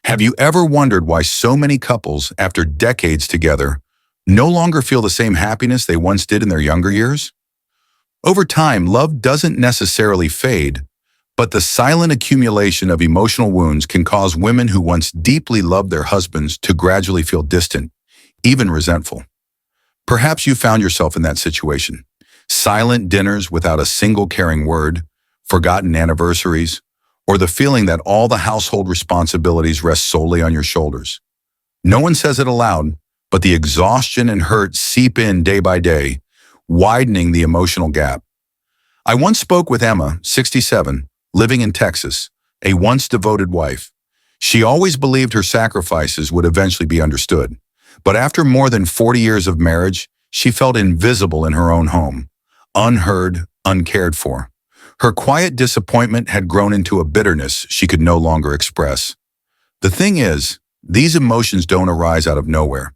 Have you ever wondered why so many couples, after decades together, no longer feel the same happiness they once did in their younger years? Over time, love doesn't necessarily fade, but the silent accumulation of emotional wounds can cause women who once deeply loved their husbands to gradually feel distant, even resentful. Perhaps you found yourself in that situation. Silent dinners without a single caring word, forgotten anniversaries, or the feeling that all the household responsibilities rest solely on your shoulders. No one says it aloud, but the exhaustion and hurt seep in day by day, widening the emotional gap. I once spoke with Emma, 67, living in Texas, a once devoted wife. She always believed her sacrifices would eventually be understood. But after more than 40 years of marriage, she felt invisible in her own home, unheard, uncared for. Her quiet disappointment had grown into a bitterness she could no longer express. The thing is, these emotions don't arise out of nowhere.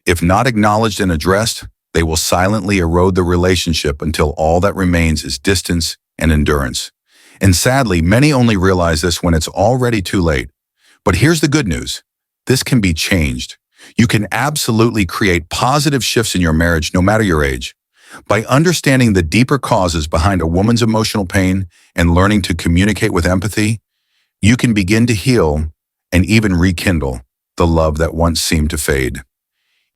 If not acknowledged and addressed, they will silently erode the relationship until all that remains is distance and endurance. And sadly, many only realize this when it's already too late. But here's the good news. This can be changed. You can absolutely create positive shifts in your marriage no matter your age. By understanding the deeper causes behind a woman's emotional pain and learning to communicate with empathy, you can begin to heal and even rekindle the love that once seemed to fade.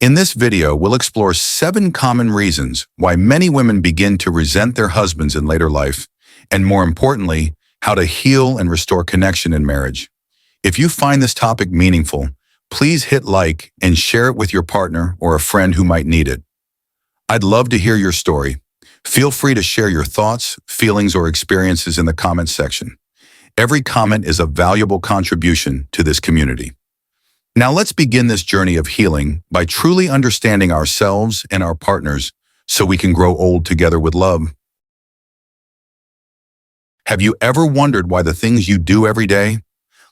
In this video, we'll explore 7 common reasons why many women begin to resent their husbands in later life, and more importantly, how to heal and restore connection in marriage. If you find this topic meaningful, please hit like and share it with your partner or a friend who might need it. I'd love to hear your story. Feel free to share your thoughts, feelings, or experiences in the comments section. Every comment is a valuable contribution to this community. Now let's begin this journey of healing by truly understanding ourselves and our partners so we can grow old together with love. Have you ever wondered why the things you do every day,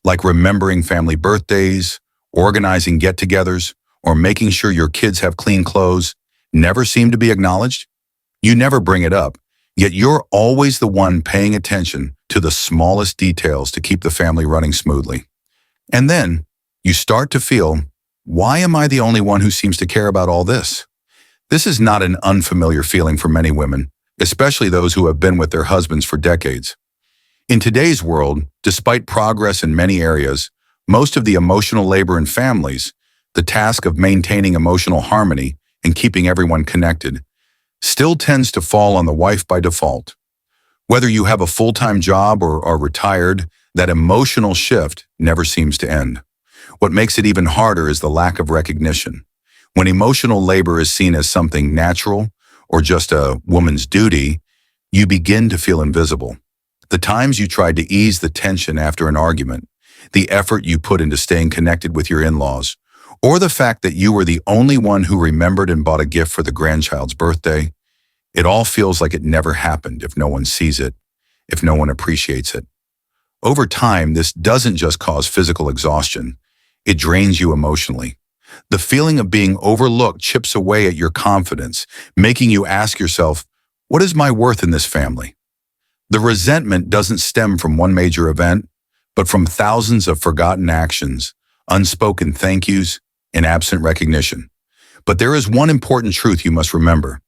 like remembering family birthdays, organizing get-togethers, or making sure your kids have clean clothes, never seem to be acknowledged? You never bring it up, yet you're always the one paying attention to the smallest details to keep the family running smoothly. And then you start to feel, why am I the only one who seems to care about all this? This is not an unfamiliar feeling for many women, especially those who have been with their husbands for decades. In today's world, despite progress in many areas, most of the emotional labor in families, the task of maintaining emotional harmony and keeping everyone connected, still tends to fall on the wife by default. Whether you have a full-time job or are retired, that emotional shift never seems to end. What makes it even harder is the lack of recognition. When emotional labor is seen as something natural or just a woman's duty, you begin to feel invisible. The times you tried to ease the tension after an argument, the effort you put into staying connected with your in-laws, or the fact that you were the only one who remembered and bought a gift for the grandchild's birthday, it all feels like it never happened if no one sees it, if no one appreciates it. Over time, this doesn't just cause physical exhaustion, it drains you emotionally. The feeling of being overlooked chips away at your confidence, making you ask yourself, what is my worth in this family? The resentment doesn't stem from one major event, but from thousands of forgotten actions, unspoken thank yous, and absent recognition. But there is one important truth you must remember.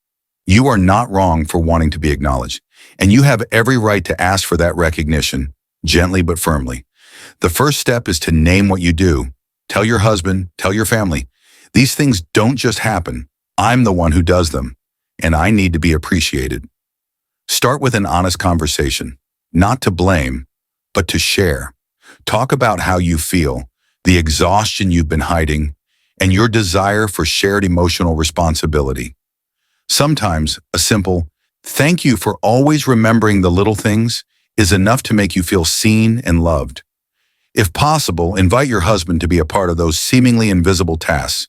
You are not wrong for wanting to be acknowledged, and you have every right to ask for that recognition, gently but firmly. The first step is to name what you do. Tell your husband, tell your family, these things don't just happen. I'm the one who does them, and I need to be appreciated. Start with an honest conversation, not to blame, but to share. Talk about how you feel, the exhaustion you've been hiding, and your desire for shared emotional responsibility. Sometimes a simple, thank you for always remembering the little things, is enough to make you feel seen and loved. If possible, invite your husband to be a part of those seemingly invisible tasks.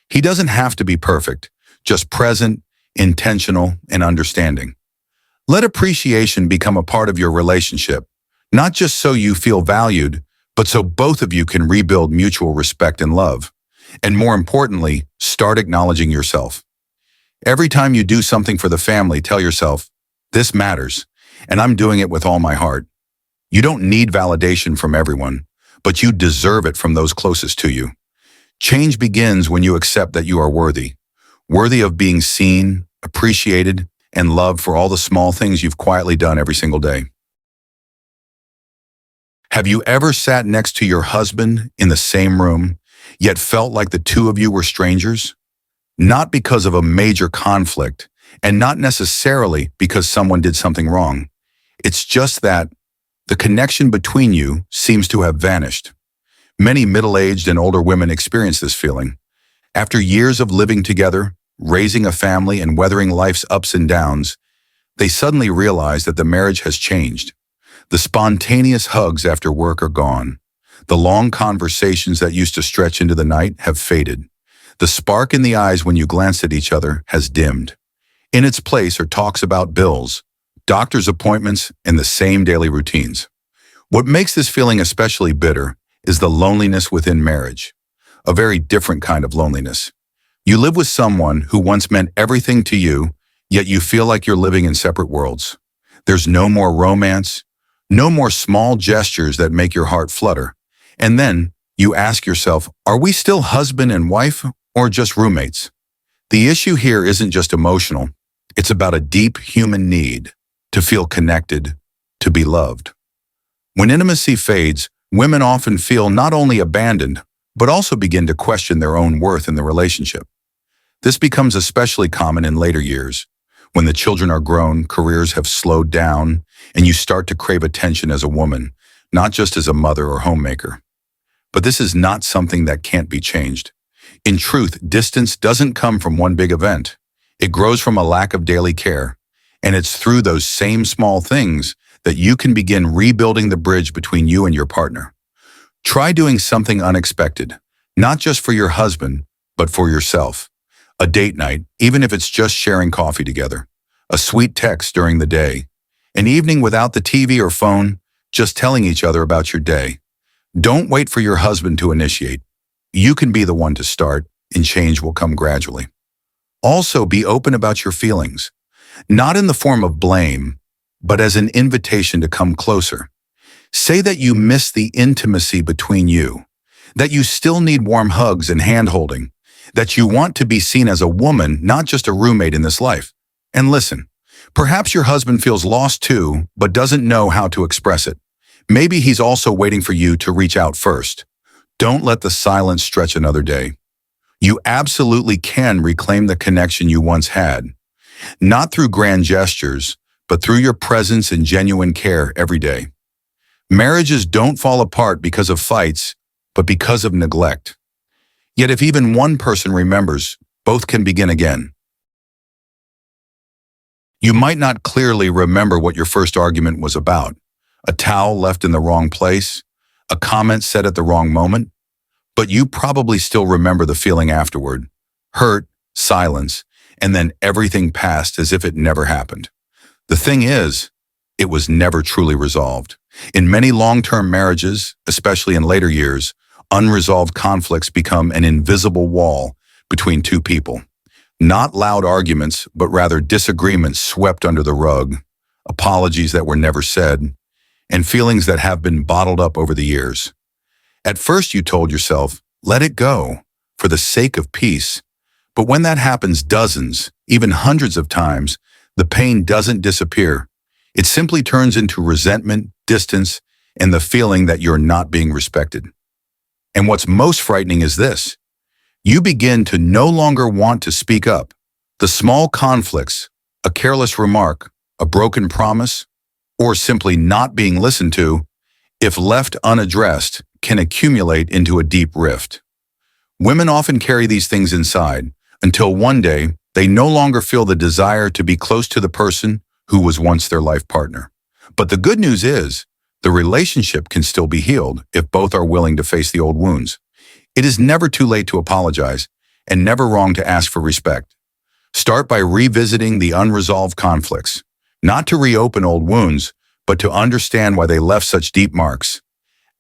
He doesn't have to be perfect, just present, intentional, and understanding. Let appreciation become a part of your relationship, not just so you feel valued, but so both of you can rebuild mutual respect and love. And more importantly, start acknowledging yourself. Every time you do something for the family, tell yourself, this matters, and I'm doing it with all my heart. You don't need validation from everyone, but you deserve it from those closest to you. Change begins when you accept that you are worthy of being seen, appreciated, and loved for all the small things you've quietly done every single day. Have you ever sat next to your husband in the same room, yet felt like the two of you were strangers? Not because of a major conflict, and not necessarily because someone did something wrong. It's just that the connection between you seems to have vanished. Many middle-aged and older women experience this feeling. After years of living together, raising a family, and weathering life's ups and downs, they suddenly realize that the marriage has changed. The spontaneous hugs after work are gone. The long conversations that used to stretch into the night have faded. The spark in the eyes when you glanced at each other has dimmed. In its place are talks about bills, doctor's appointments, and the same daily routines. What makes this feeling especially bitter is the loneliness within marriage. A very different kind of loneliness. You live with someone who once meant everything to you, yet you feel like you're living in separate worlds. There's no more romance, no more small gestures that make your heart flutter. And then you ask yourself, are we still husband and wife or just roommates? The issue here isn't just emotional. It's about a deep human need to feel connected, to be loved. When intimacy fades, women often feel not only abandoned, but also begin to question their own worth in the relationship. This becomes especially common in later years, when the children are grown, careers have slowed down, and you start to crave attention as a woman, not just as a mother or homemaker. But this is not something that can't be changed. In truth, distance doesn't come from one big event. It grows from a lack of daily care, and it's through those same small things that you can begin rebuilding the bridge between you and your partner. Try doing something unexpected, not just for your husband, but for yourself. A date night, even if it's just sharing coffee together. A sweet text during the day. An evening without the TV or phone, just telling each other about your day. Don't wait for your husband to initiate. You can be the one to start, and change will come gradually. Also, be open about your feelings, not in the form of blame, but as an invitation to come closer. Say that you miss the intimacy between you, that you still need warm hugs and hand-holding, that you want to be seen as a woman, not just a roommate in this life. And listen, perhaps your husband feels lost too, but doesn't know how to express it. Maybe he's also waiting for you to reach out first. Don't let the silence stretch another day. You absolutely can reclaim the connection you once had, not through grand gestures, but through your presence and genuine care every day. Marriages don't fall apart because of fights, but because of neglect. Yet if even one person remembers, both can begin again. You might not clearly remember what your first argument was about. A towel left in the wrong place, a comment said at the wrong moment, but you probably still remember the feeling afterward. Hurt, silence, and then everything passed as if it never happened. The thing is, it was never truly resolved. In many long-term marriages, especially in later years, unresolved conflicts become an invisible wall between two people. Not loud arguments, but rather disagreements swept under the rug, apologies that were never said, and feelings that have been bottled up over the years. At first you told yourself, let it go, for the sake of peace. But when that happens dozens, even hundreds of times, the pain doesn't disappear. It simply turns into resentment, distance, and the feeling that you're not being respected. And what's most frightening is this. You begin to no longer want to speak up. The small conflicts, a careless remark, a broken promise, or simply not being listened to, if left unaddressed, can accumulate into a deep rift. Women often carry these things inside until one day they no longer feel the desire to be close to the person who was once their life partner. But the good news is, the relationship can still be healed if both are willing to face the old wounds. It is never too late to apologize and never wrong to ask for respect. Start by revisiting the unresolved conflicts, not to reopen old wounds, but to understand why they left such deep marks.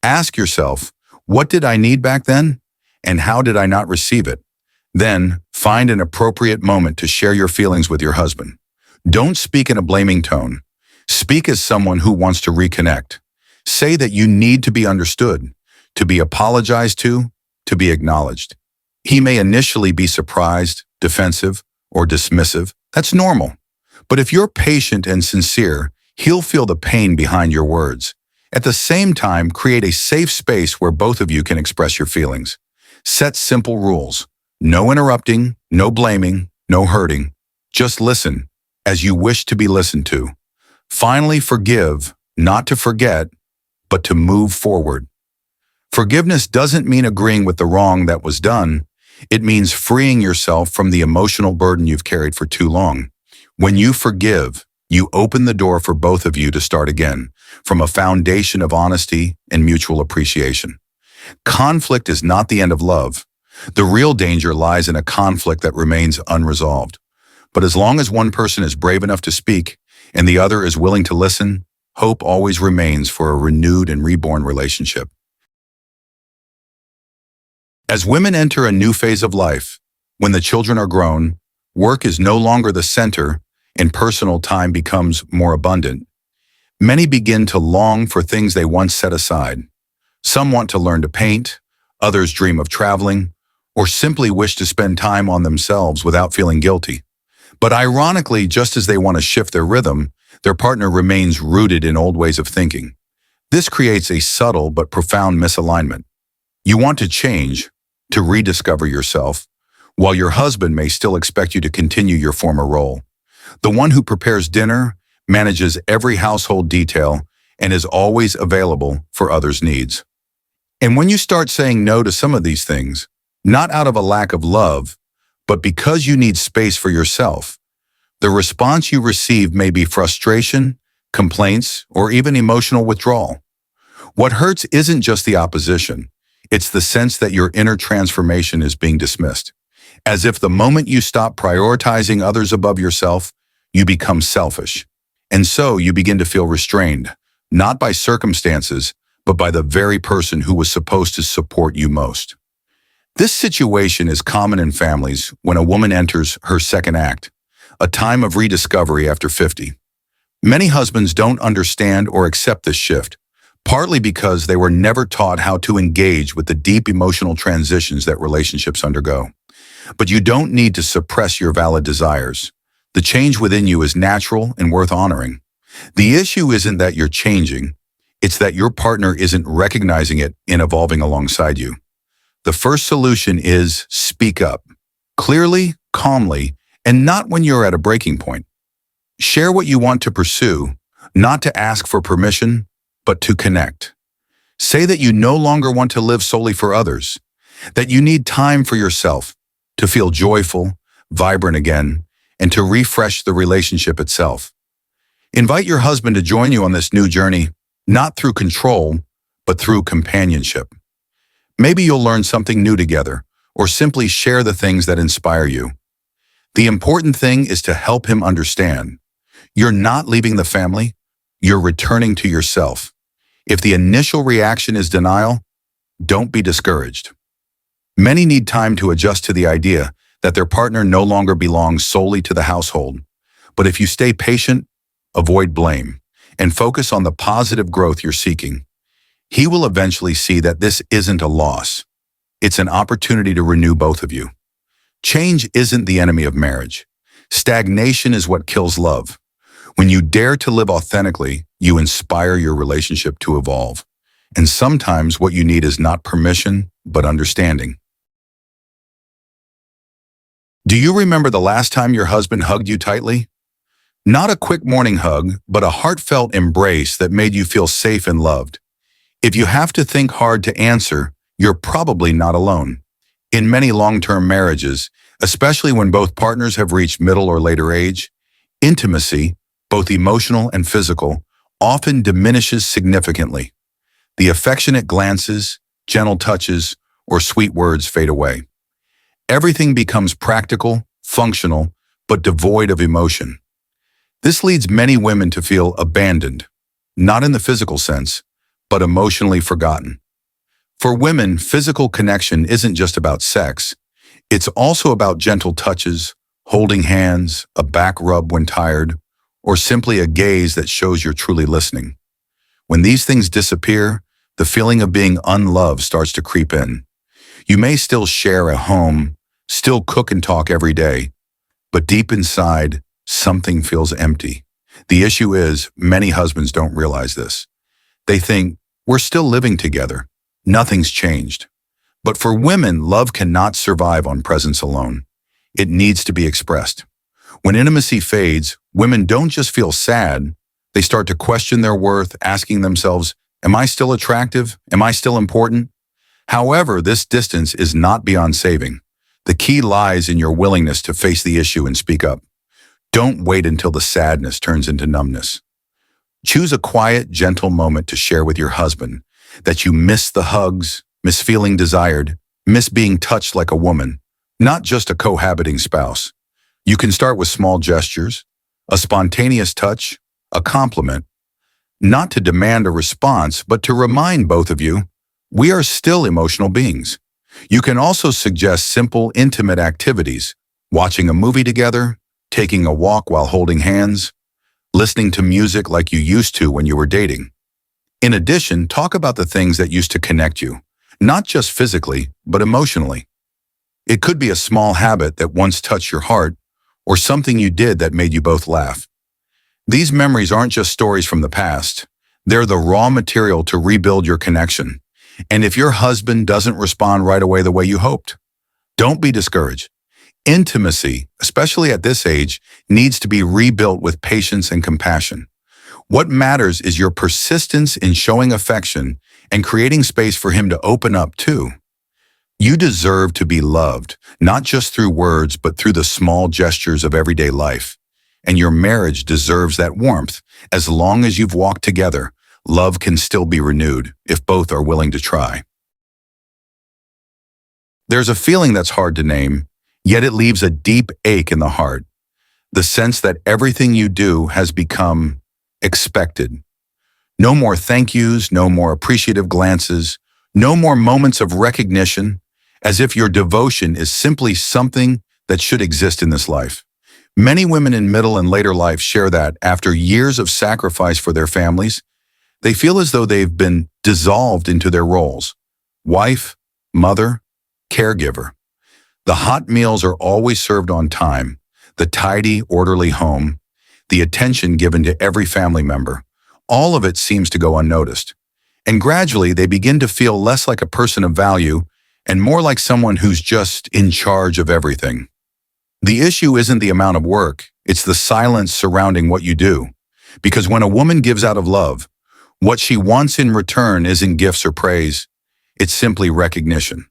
Ask yourself, what did I need back then? And how did I not receive it? Then, find an appropriate moment to share your feelings with your husband. Don't speak in a blaming tone. Speak as someone who wants to reconnect. Say that you need to be understood. to be apologized to be acknowledged. He may initially be surprised, defensive, or dismissive. That's normal. But if you're patient and sincere, he'll feel the pain behind your words. At the same time, create a safe space where both of you can express your feelings. Set simple rules. No interrupting, no blaming, no hurting. Just listen, as you wish to be listened to. Finally, forgive, not to forget, but to move forward. Forgiveness doesn't mean agreeing with the wrong that was done. It means freeing yourself from the emotional burden you've carried for too long. When you forgive, you open the door for both of you to start again, from a foundation of honesty and mutual appreciation. Conflict is not the end of love. The real danger lies in a conflict that remains unresolved. But as long as one person is brave enough to speak and the other is willing to listen, hope always remains for a renewed and reborn relationship. As women enter a new phase of life, when the children are grown, work is no longer the center and personal time becomes more abundant. Many begin to long for things they once set aside. Some want to learn to paint, others dream of traveling, or simply wish to spend time on themselves without feeling guilty. But ironically, just as they want to shift their rhythm, their partner remains rooted in old ways of thinking. This creates a subtle but profound misalignment. You want to change, to rediscover yourself, while your husband may still expect you to continue your former role. The one who prepares dinner, manages every household detail, and is always available for others' needs. And when you start saying no to some of these things, not out of a lack of love, but because you need space for yourself, the response you receive may be frustration, complaints, or even emotional withdrawal. What hurts isn't just the opposition. It's the sense that your inner transformation is being dismissed. As if the moment you stop prioritizing others above yourself, you become selfish. And so you begin to feel restrained, not by circumstances, but by the very person who was supposed to support you most. This situation is common in families when a woman enters her second act, a time of rediscovery after 50. Many husbands don't understand or accept this shift, partly because they were never taught how to engage with the deep emotional transitions that relationships undergo. But you don't need to suppress your valid desires. The change within you is natural and worth honoring. The issue isn't that you're changing, it's that your partner isn't recognizing it and evolving alongside you. The first solution is speak up, clearly, calmly, and not when you're at a breaking point. Share what you want to pursue, not to ask for permission, but to connect. Say that you no longer want to live solely for others, that you need time for yourself to feel joyful, vibrant again, and to refresh the relationship itself. Invite your husband to join you on this new journey, not through control, but through companionship. Maybe you'll learn something new together, or simply share the things that inspire you. The important thing is to help him understand. You're not leaving the family, you're returning to yourself. If the initial reaction is denial, don't be discouraged. Many need time to adjust to the idea that their partner no longer belongs solely to the household. But if you stay patient, avoid blame, and focus on the positive growth you're seeking, he will eventually see that this isn't a loss. It's an opportunity to renew both of you. Change isn't the enemy of marriage. Stagnation is what kills love. When you dare to live authentically, you inspire your relationship to evolve. And sometimes what you need is not permission, but understanding. Do you remember the last time your husband hugged you tightly? Not a quick morning hug, but a heartfelt embrace that made you feel safe and loved. If you have to think hard to answer, you're probably not alone. In many long-term marriages, especially when both partners have reached middle or later age, intimacy, both emotional and physical, often diminishes significantly. The affectionate glances, gentle touches, or sweet words fade away. Everything becomes practical, functional, but devoid of emotion. This leads many women to feel abandoned, not in the physical sense, but emotionally forgotten. For women, physical connection isn't just about sex. It's also about gentle touches, holding hands, a back rub when tired, or simply a gaze that shows you're truly listening. When these things disappear, the feeling of being unloved starts to creep in. You may still share a home, still cook and talk every day, but deep inside, something feels empty. The issue is, many husbands don't realize this. They think, we're still living together. Nothing's changed. But for women, love cannot survive on presence alone. It needs to be expressed. When intimacy fades, women don't just feel sad, they start to question their worth, asking themselves, am I still attractive? Am I still important? However, this distance is not beyond saving. The key lies in your willingness to face the issue and speak up. Don't wait until the sadness turns into numbness. Choose a quiet, gentle moment to share with your husband that you miss the hugs, miss feeling desired, miss being touched like a woman, not just a cohabiting spouse. You can start with small gestures, a spontaneous touch, a compliment, not to demand a response, but to remind both of you, we are still emotional beings. You can also suggest simple, intimate activities, watching a movie together, taking a walk while holding hands, listening to music like you used to when you were dating. In addition, talk about the things that used to connect you, not just physically, but emotionally. It could be a small habit that once touched your heart, or something you did that made you both laugh. These memories aren't just stories from the past. They're the raw material to rebuild your connection. And if your husband doesn't respond right away the way you hoped, don't be discouraged. Intimacy, especially at this age, needs to be rebuilt with patience and compassion. What matters is your persistence in showing affection and creating space for him to open up too. You deserve to be loved, not just through words, but through the small gestures of everyday life. And your marriage deserves that warmth. As long as you've walked together, love can still be renewed if both are willing to try. There's a feeling that's hard to name, yet it leaves a deep ache in the heart. The sense that everything you do has become expected. No more thank yous, no more appreciative glances, no more moments of recognition, as if your devotion is simply something that should exist in this life. Many women in middle and later life share that after years of sacrifice for their families, they feel as though they've been dissolved into their roles: wife, mother, caregiver. The hot meals are always served on time, the tidy, orderly home, the attention given to every family member. All of it seems to go unnoticed. And gradually, they begin to feel less like a person of value and more like someone who's just in charge of everything. The issue isn't the amount of work, it's the silence surrounding what you do. Because when a woman gives out of love, what she wants in return isn't gifts or praise, it's simply recognition.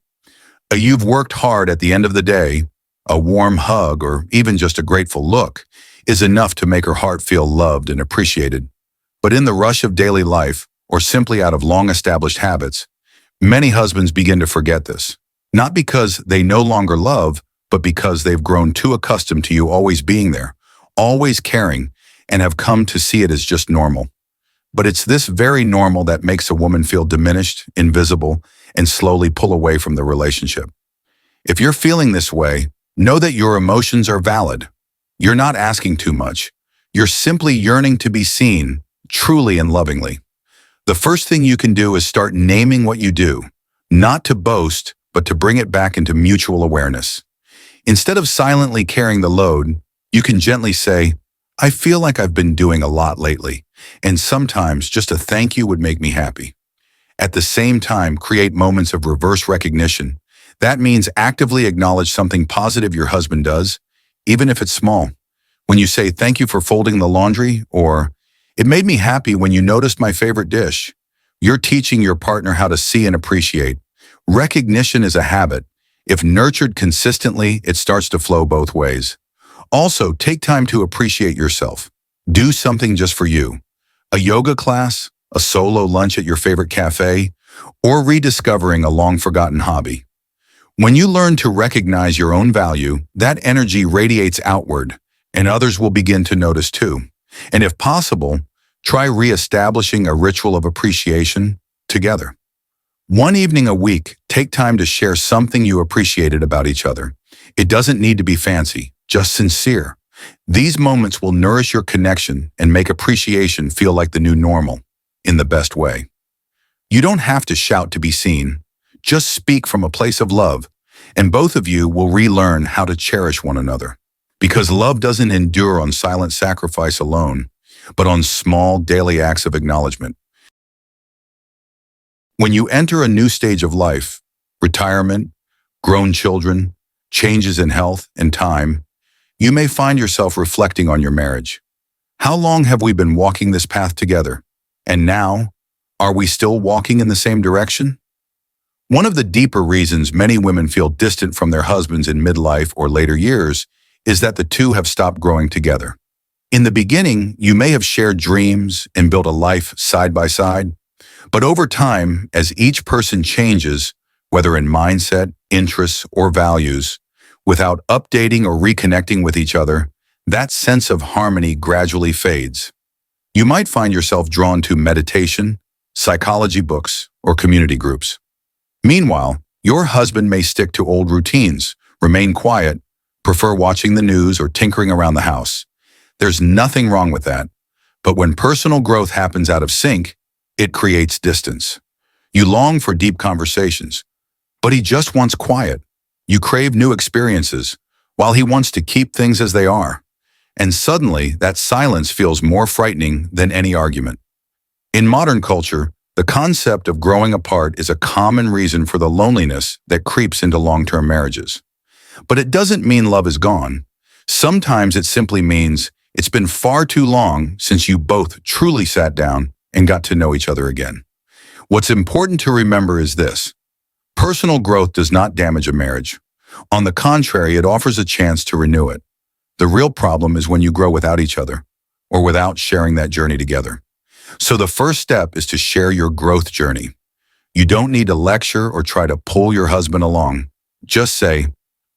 A "you've worked hard" at the end of the day, a warm hug, or even just a grateful look, is enough to make her heart feel loved and appreciated. But in the rush of daily life, or simply out of long-established habits, many husbands begin to forget this. Not because they no longer love, but because they've grown too accustomed to you always being there, always caring, and have come to see it as just normal. But it's this very normal that makes a woman feel diminished, invisible, and slowly pull away from the relationship. If you're feeling this way, know that your emotions are valid. You're not asking too much. You're simply yearning to be seen, truly and lovingly. The first thing you can do is start naming what you do, not to boast, but to bring it back into mutual awareness. Instead of silently carrying the load, you can gently say, I feel like I've been doing a lot lately, and sometimes just a thank you would make me happy. At the same time, create moments of reverse recognition. That means actively acknowledge something positive your husband does, even if it's small. When you say, thank you for folding the laundry, or it made me happy when you noticed my favorite dish, you're teaching your partner how to see and appreciate. Recognition is a habit. If nurtured consistently, it starts to flow both ways. Also, take time to appreciate yourself. Do something just for you. A yoga class, a solo lunch at your favorite cafe, or rediscovering a long-forgotten hobby. When you learn to recognize your own value, that energy radiates outward, and others will begin to notice too. And if possible, try re-establishing a ritual of appreciation together. One evening a week, take time to share something you appreciated about each other. It doesn't need to be fancy, just sincere. These moments will nourish your connection and make appreciation feel like the new normal, in the best way. You don't have to shout to be seen. Just speak from a place of love, and both of you will relearn how to cherish one another. Because love doesn't endure on silent sacrifice alone, but on small daily acts of acknowledgement. When you enter a new stage of life, retirement, grown children, changes in health and time, you may find yourself reflecting on your marriage. How long have we been walking this path together? And now, are we still walking in the same direction? One of the deeper reasons many women feel distant from their husbands in midlife or later years is that the two have stopped growing together. In the beginning, you may have shared dreams and built a life side by side, but over time, as each person changes, whether in mindset, interests, or values, without updating or reconnecting with each other, that sense of harmony gradually fades. You might find yourself drawn to meditation, psychology books, or community groups. Meanwhile, your husband may stick to old routines, remain quiet, prefer watching the news or tinkering around the house. There's nothing wrong with that. But when personal growth happens out of sync, it creates distance. You long for deep conversations, but he just wants quiet. You crave new experiences, while he wants to keep things as they are. And suddenly, that silence feels more frightening than any argument. In modern culture, the concept of growing apart is a common reason for the loneliness that creeps into long-term marriages. But it doesn't mean love is gone. Sometimes it simply means it's been far too long since you both truly sat down and got to know each other again. What's important to remember is this: personal growth does not damage a marriage. On the contrary, it offers a chance to renew it. The real problem is when you grow without each other, or without sharing that journey together. So the first step is to share your growth journey. You don't need to lecture or try to pull your husband along. Just say,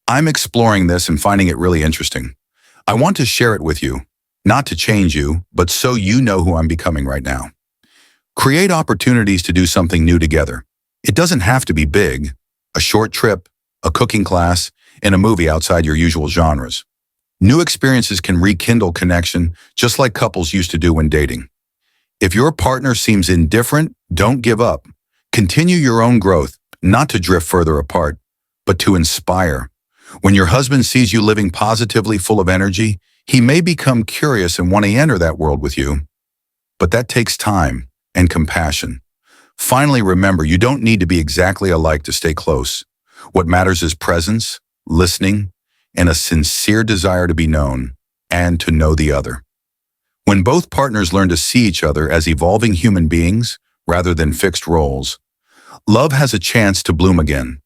"I'm exploring this and finding it really interesting. I want to share it with you, not to change you, but so you know who I'm becoming right now." Create opportunities to do something new together. It doesn't have to be big: a short trip, a cooking class, and a movie outside your usual genres. New experiences can rekindle connection, just like couples used to do when dating. If your partner seems indifferent, don't give up. Continue your own growth, not to drift further apart, but to inspire. When your husband sees you living positively, full of energy, he may become curious and want to enter that world with you. But that takes time and compassion. Finally, remember, you don't need to be exactly alike to stay close. What matters is presence, listening, and a sincere desire to be known and to know the other. When both partners learn to see each other as evolving human beings rather than fixed roles, love has a chance to bloom again.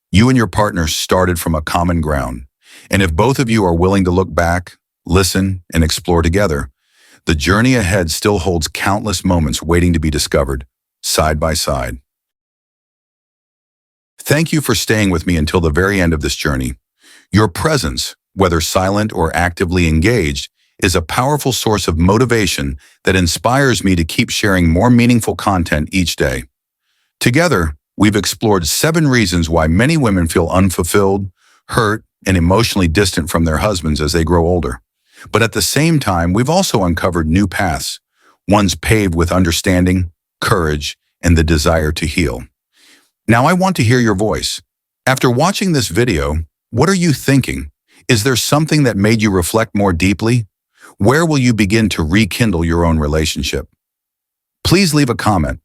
You and your partner started from a common ground, and if both of you are willing to look back, listen, and explore together, the journey ahead still holds countless moments waiting to be discovered, side by side. Thank you for staying with me until the very end of this journey. Your presence, whether silent or actively engaged, is a powerful source of motivation that inspires me to keep sharing more meaningful content each day. Together, we've explored 7 reasons why many women feel unfulfilled, hurt, and emotionally distant from their husbands as they grow older. But at the same time, we've also uncovered new paths, ones paved with understanding, courage, and the desire to heal. Now I want to hear your voice. After watching this video, what are you thinking? Is there something that made you reflect more deeply? Where will you begin to rekindle your own relationship? Please leave a comment,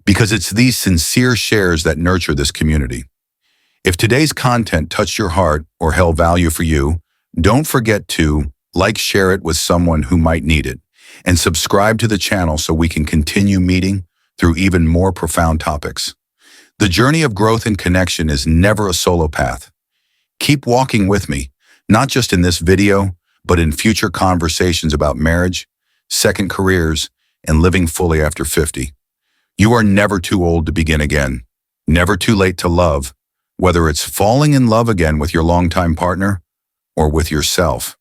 because it's these sincere shares that nurture this community. If today's content touched your heart or held value for you, don't forget to share it with someone who might need it, and subscribe to the channel so we can continue meeting through even more profound topics. The journey of growth and connection is never a solo path. Keep walking with me, not just in this video, but in future conversations about marriage, second careers, and living fully after 50. You are never too old to begin again, never too late to love, whether it's falling in love again with your longtime partner or with yourself.